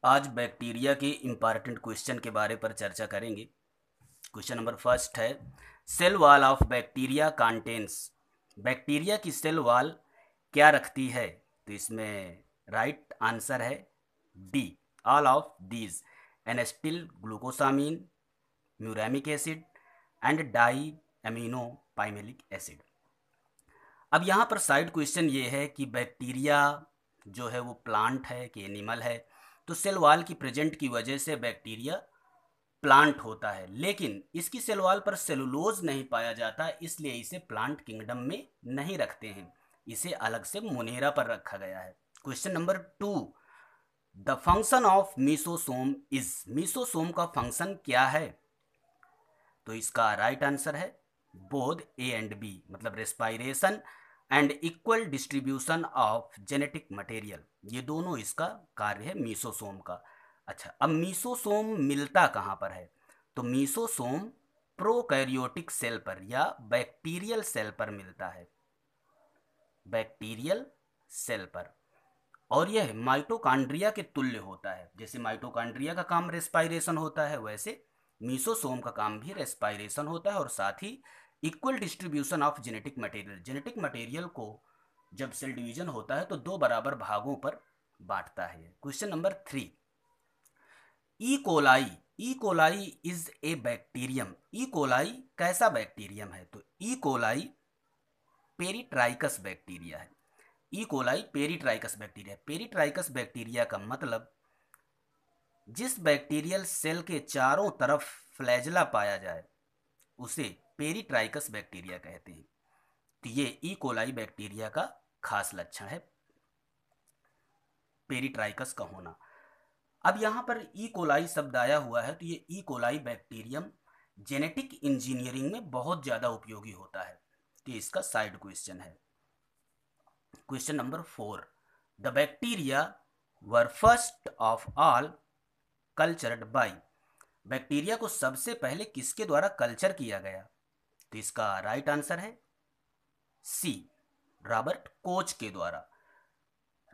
आज बैक्टीरिया के important question के बारे पर चर्चा करेंगे। क्वेश्चन नंबर फर्स्ट है, cell wall of bacteria contains. Bacteria की सेल वॉल क्या रखती है? तो इसमें राइट आंसर है D, all of these: n acetyl glucosamine, muramic acid and diaminopimelic acid. अब यहाँ पर साइड क्वेश्चन ये है कि बैक्टीरिया जो है वो प्लांट है कि एनिमल है। तो सेल वॉल की प्रेजेंट की वजह से बैक्टीरिया प्लांट होता है, लेकिन इसकी सेल वॉल पर सेलुलोज नहीं पाया जाता, इसलिए इसे प्लांट किंगडम में नहीं रखते हैं, इसे अलग से मोनेरा पर रखा गया है। Question number 2, the function of mesosome is. Mesosome का फंक्शन क्या है? तो इसका राइट आंसर है बोथ ए एंड बी, मतलब respiration and equal distribution of genetic material. ये दोनों इसका कार्य है मीसोसोम का। अच्छा, अब मीसोसोम मिलता कहाँ पर है? तो मीसोसोम प्रोकैरियोटिक सेल पर या बैक्टीरियल सेल पर मिलता है, बैक्टीरियल सेल पर। और यह माइटोकॉन्ड्रिया के तुल्य होता है। जैसे माइटोकॉन्ड्रिया का काम रेस्पायरेशन होता है, वैसे मीसोसोम का काम भी रेस्पायरेशन होता है, और साथ ही equal distribution of genetic material. Genetic material को जब सेल डिवीजन होता है तो दो बराबर भागों पर बांटता है। Question number 3, E coli. E coli is a bacterium. E coli कैसा बैक्टीरियम है? तो ई कोलाई पेरीट्राइकस बैक्टीरिया है। E coli peritrichous bacteria. Peritrichous bacteria का मतलब जिस बैक्टीरियल सेल के चारों तरफ फ्लैजला पाया जाए उसे पेरीट्राइकस बैक्टीरिया कहते हैं। तो ये ई कोलाई बैक्टीरिया का खास लक्षण है, पेरीट्राइकस का होना। अब यहाँ पर ई कोलाई शब्द आया हुआ है, तो ये E coli bacterium genetic engineering में बहुत ज़्यादा उपयोगी होता है। तो इसका साइड क्वेश्चन है। Question number 4, the bacteria were first of all cultured by. Bacteria को सबसे पहले किसके द्वारा कल्चर किया गया? तो इसका राइट आंसर है सी, रॉबर्ट कोच के द्वारा।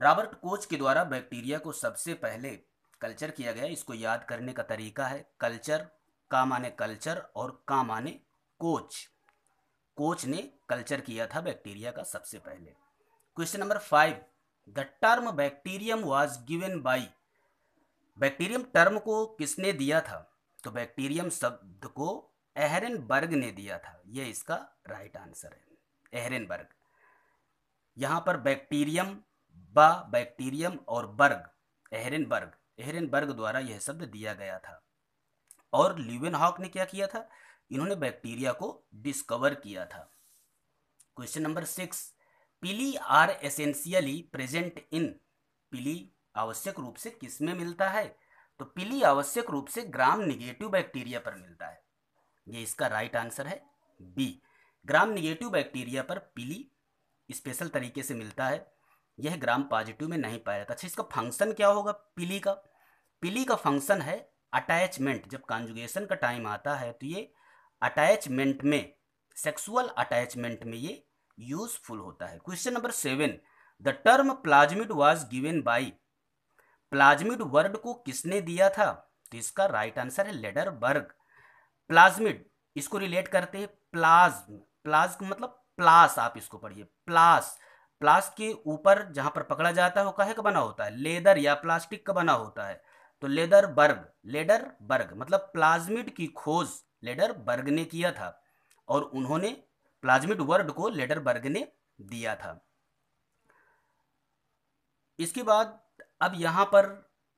रॉबर्ट कोच के द्वारा बैक्टीरिया को सबसे पहले कल्चर किया गया। इसको याद करने का तरीका है, कल्चर का माने कल्चर और का माने कोच। कोच ने कल्चर किया था बैक्टीरिया का सबसे पहले। Question number 5, the term bacterium was given by. Bacterium term को किसने दिया था? तो बैक्टीरियम शब्द को एहरेनबर्ग ने दिया था। यह इसका राइट आंसर है, एहरेनबर्ग। यहाँ पर बैक्टीरियम बा बैक्टीरियम और बर्ग, एहरेनबर्ग, एहरेनबर्ग द्वारा यह शब्द दिया गया था। और ल्यूवेनहॉक ने क्या किया था? इन्होंने बैक्टीरिया को डिस्कवर किया था। क्वेश्चन नंबर 6, पिली आर एसेंशियली प्रेजेंट इन। पिली आवश्यक रूप से किस में मिलता है? तो पिली आवश्यक रूप से ग्राम निगेटिव बैक्टीरिया पर मिलता है। ये इसका राइट आंसर है बी, ग्राम निगेटिव बैक्टीरिया पर पिली स्पेशल तरीके से मिलता है, यह ग्राम पॉजिटिव में नहीं पाया जाता। अच्छा, इसका फंक्शन क्या होगा पिली का? पिली का फंक्शन है अटैचमेंट। जब कॉन्जुगेशन का टाइम आता है तो ये अटैचमेंट में, सेक्सुअल अटैचमेंट में ये यूजफुल होता है। Question number 7, the term plasmid was given by. Plasmid word को किसने दिया था? तो इसका राइट आंसर है लेडरबर्ग। प्लाज्मिड, इसको रिलेट करते हैं प्लाज्म। प्लाज्म मतलब प्लास, आप इसको पढ़िए प्लास। प्लास के ऊपर जहां पर पकड़ा जाता है वो काहे का बना होता है? लेदर या प्लास्टिक का बना होता है। तो लेदरबर्ग, लेडरबर्ग मतलब प्लाज्मिड की खोज लेडरबर्ग ने किया था, और उन्होंने प्लाज्मिड वर्ड को लेडरबर्ग ने दिया था। इसके बाद अब यहाँ पर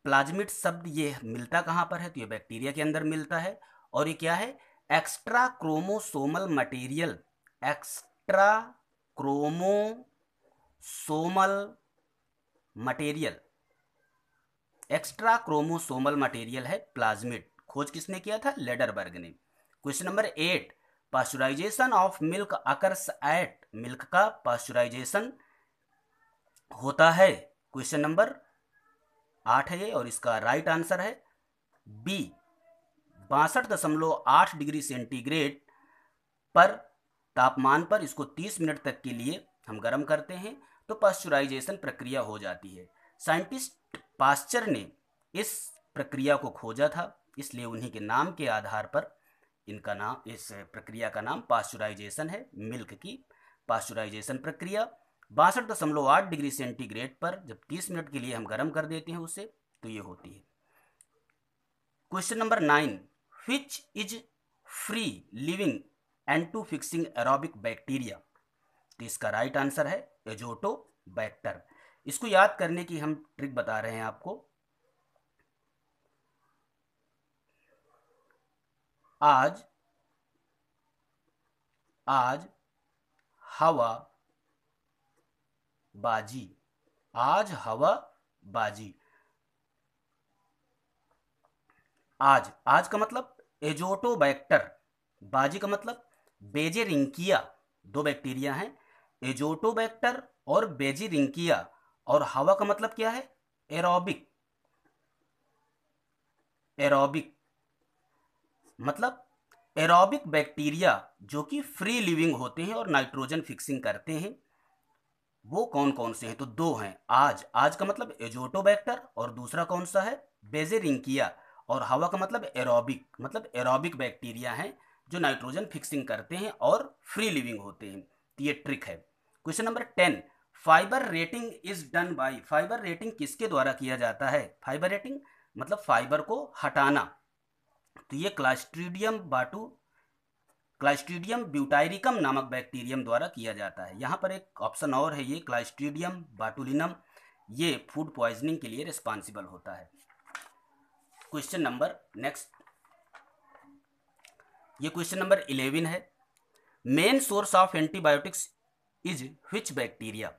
प्लाज्मिड शब्द ये मिलता कहाँ पर है? तो ये बैक्टीरिया के अंदर मिलता है, और ये क्या है? Extra chromosomal material, extra chromosomal material, extra chromosomal material है प्लाज्मिड। खोज किसने किया था? लेडरबर्ग ने। Question number 8, pasteurisation of milk occurs at. Milk का पास्चुराइजेशन होता है। क्वेश्चन नंबर 8 है ये, और इसका राइट आंसर है बी, 62.8 डिग्री सेंटीग्रेड पर तापमान पर इसको 30 मिनट तक के लिए हम गर्म करते हैं तो पास्चुराइजेशन प्रक्रिया हो जाती है। साइंटिस्ट पास्चर ने इस प्रक्रिया को खोजा था, इसलिए उन्हीं के नाम के आधार पर इनका नाम, इस प्रक्रिया का नाम पास्चुराइजेशन है। मिल्क की पास्चुराइजेशन प्रक्रिया 62.8 डिग्री सेंटीग्रेड पर जब 30 मिनट के लिए हम गर्म कर देते हैं उसे, तो ये होती है। Question number 9, which is free living n two fixing aerobic bacteria? तो इसका राइट आंसर है एजोटोबैक्टर। इसको याद करने की हम ट्रिक बता रहे हैं आपको। आज हवा बाजी, आज हवा बाजी। आज का मतलब एजोटोबैक्टर, बाजी का मतलब बेजेरिंकिया। दो बैक्टीरिया हैं, एजोटोबैक्टर और बेजेरिंकिया। और हवा का मतलब क्या है? एरोबिक। एरोबिक मतलब एरोबिक बैक्टीरिया जो कि फ्री लिविंग होते हैं और नाइट्रोजन फिक्सिंग करते हैं। वो कौन कौन से हैं? तो दो हैं। आज का मतलब एजोटोबैक्टर और दूसरा कौन सा है? बेजेरिंकिया। और हवा का मतलब एरोबिक बैक्टीरिया हैं जो नाइट्रोजन फिक्सिंग करते हैं और फ्री लिविंग होते हैं। तो ये ट्रिक है। Question number 10, fibre rating is done by. Fibre rating किसके द्वारा किया जाता है? फाइबर रेटिंग मतलब फाइबर को हटाना। तो ये क्लास्ट्रीडियम ब्यूटाइरिकम नामक बैक्टीरियम द्वारा किया जाता है। यहाँ पर एक ऑप्शन और है, ये क्लास्ट्रीडियम बाटुलिनम, ये फूड पॉइजनिंग के लिए रिस्पॉन्सिबल होता है। क्वेश्चन नंबर नेक्स्ट, ये क्वेश्चन नंबर 11 है। Main source of antibiotics is which bacteria?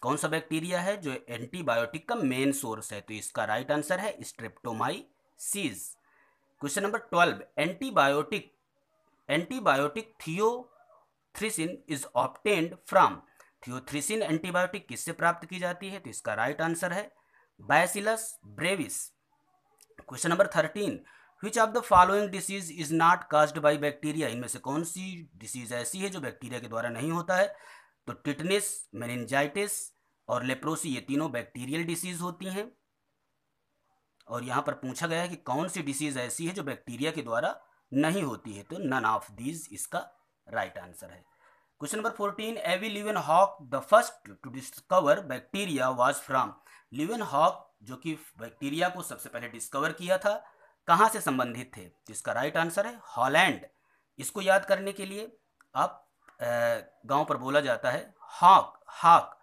कौन सा बैक्टीरिया है जो एंटीबायोटिक का मेन सोर्स है? तो इसका राइट आंसर है streptomyces. Question number 12, antibiotic tyrothricin is obtained from. Tyrothricin antibiotic किससे प्राप्त की जाती है? तो इसका राइट आंसर है bacillus brevis. Question number 13, which of the following disease is not caused by bacteria? इनमें से कौन सी डिसीज ऐसी है जो बैक्टीरिया के द्वारा नहीं होता है? तो टिटनेस, मेनिंजाइटिस और लेप्रोसी, ये तीनों बैक्टीरियल डिसीज होती हैं। और यहाँ पर पूछा गया है कि कौन सी डिसीज ऐसी है जो बैक्टीरिया के द्वारा नहीं होती है? तो नन ऑफ दीज इसका राइट आंसर है। क्वेश्चन नंबर 14, एवी Leeuwenhoek the first to discover bacteria was from. Leeuwenhoek जो कि बैक्टीरिया को सबसे पहले डिस्कवर किया था, कहाँ से संबंधित थे? तो इसका राइट आंसर है हॉलैंड। इसको याद करने के लिए आप गांव पर बोला जाता है हॉक, हॉक,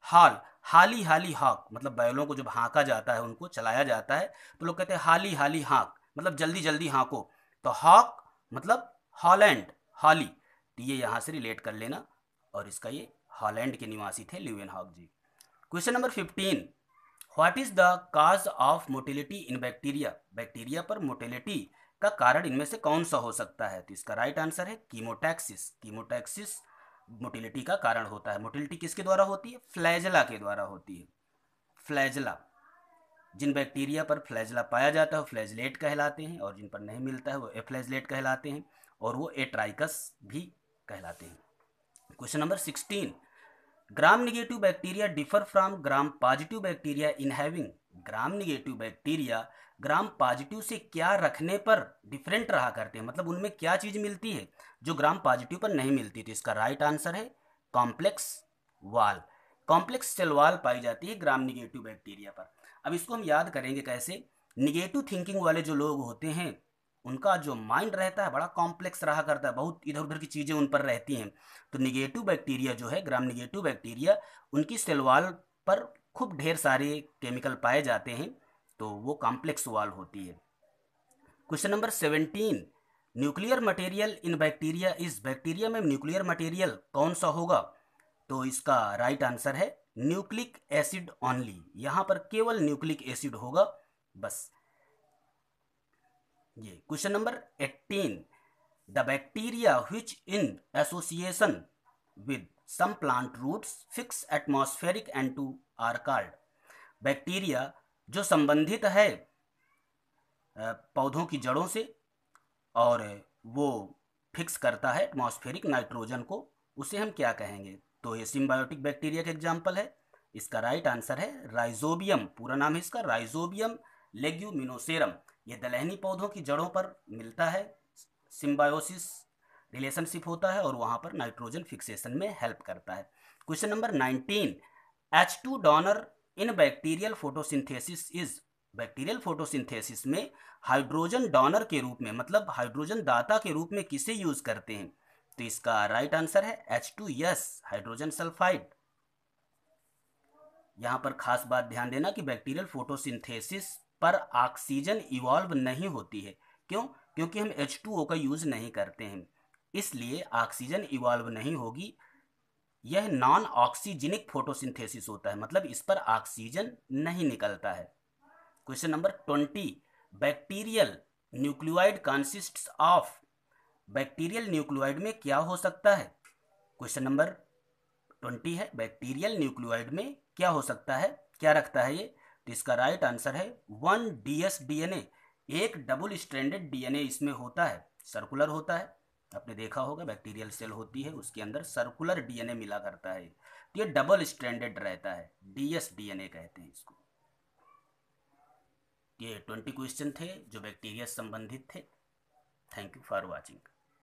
हॉल, हाली हाली हॉक, मतलब बैलों को जब हाँका जाता है, उनको चलाया जाता है, तो लोग कहते हैं हाली हाली हाँक, मतलब जल्दी जल्दी हाँको। तो हॉक मतलब हॉलैंड, हॉली। तो ये यहाँ से रिलेट कर लेना, और इसका ये हॉलैंड के निवासी थे Leeuwenhoek ji. Question number 15, what is the cause of motility in bacteria? Bacteria पर मोटिलिटी का कारण इनमें से कौन सा हो सकता है? तो इसका राइट आंसर है कीमोटैक्सिस। कीमोटैक्सिस मोटिलिटी का कारण होता है। मोटिलिटी किसके द्वारा होती है? फ्लैजला के द्वारा होती है। फ्लैजला, जिन बैक्टीरिया पर फ्लैजला पाया जाता है वो फ्लैजलेट कहलाते हैं, और जिन पर नहीं मिलता है वो एफ्लैजलेट कहलाते हैं, और वो एट्राइकस भी कहलाते हैं। Question number 16, gram negative bacteria differ from gram positive bacteria in having. Gram negative bacteria gram positive से क्या रखने पर डिफरेंट रहा करते हैं? मतलब उनमें क्या चीज़ मिलती है जो ग्राम पॉजिटिव पर नहीं मिलती? तो इसका राइट आंसर है कॉम्प्लेक्स वाल। कॉम्प्लेक्स सेल वाल पाई जाती है ग्राम निगेटिव बैक्टीरिया पर। अब इसको हम याद करेंगे कैसे? निगेटिव थिंकिंग वाले जो लोग होते हैं उनका जो माइंड रहता है बड़ा कॉम्प्लेक्स रहा करता है, बहुत इधर उधर की चीज़ें उन पर रहती हैं। तो निगेटिव बैक्टीरिया जो है, ग्राम निगेटिव बैक्टीरिया, उनकी सेल वाल पर खूब ढेर सारे केमिकल पाए जाते हैं, तो वो कॉम्प्लेक्स वाल होती है। Question number 17, nuclear material in bacteria is. Bacteria में न्यूक्लियर मटेरियल कौन सा होगा? तो इसका राइट आंसर है न्यूक्लिक एसिड ओनली। यहाँ पर केवल न्यूक्लिक एसिड होगा बस। ये question number 18, the bacteria which in association with some plant roots fix atmospheric N2 are called. Bacteria जो संबंधित है पौधों की जड़ों से और वो फिक्स करता है एटमॉस्फेरिक नाइट्रोजन को, उसे हम क्या कहेंगे? तो ये सिम्बायोटिक बैक्टीरिया का एग्जाम्पल है। इसका राइट आंसर है राइजोबियम। पूरा नाम है इसका राइजोबियम लेग्यूमिनोसेरम, ये दलहनी पौधों की जड़ों पर मिलता है, सिम्बायोसिस रिलेशनशिप होता है और वहाँ पर नाइट्रोजन फिक्सेशन में हेल्प करता है। Question number 19, H2 donor in bacterial photosynthesis is, bacterial photosynthesis में हाइड्रोजन डोनर के रूप में, मतलब हाइड्रोजन दाता के रूप में किसे यूज करते हैं? तो इसका राइट आंसर है H2S, हाइड्रोजन सल्फाइड। यहाँ पर खास बात ध्यान देना कि बैक्टीरियल फोटोसिंथेसिस पर ऑक्सीजन इवॉल्व नहीं होती है। क्यों? क्योंकि हम H2O का यूज नहीं करते हैं, इसलिए ऑक्सीजन इवॉल्व नहीं होगी। यह नॉन ऑक्सीजेनिक फोटोसिंथेसिस होता है, मतलब इस पर ऑक्सीजन नहीं निकलता है। Question number 20, bacterial nucleoid consists of, bacterial nucleoid में क्या हो सकता है? क्वेश्चन नंबर 20 है, बैक्टीरियल न्यूक्लियोइड में क्या हो सकता है, क्या रखता है ये? तो इसका राइट आंसर है 1DS डीएनए, एक डबल स्ट्रैंडेड डीएनए इसमें होता है, सर्कुलर होता है। आपने देखा होगा बैक्टीरियल सेल होती है, उसके अंदर सर्कुलर डीएनए मिला करता है, तो ये डबल स्ट्रैंडेड रहता है, DS डीएनए कहते हैं इसको। ये 20 क्वेश्चन थे जो बैक्टीरिया से संबंधित थे। Thank you for watching.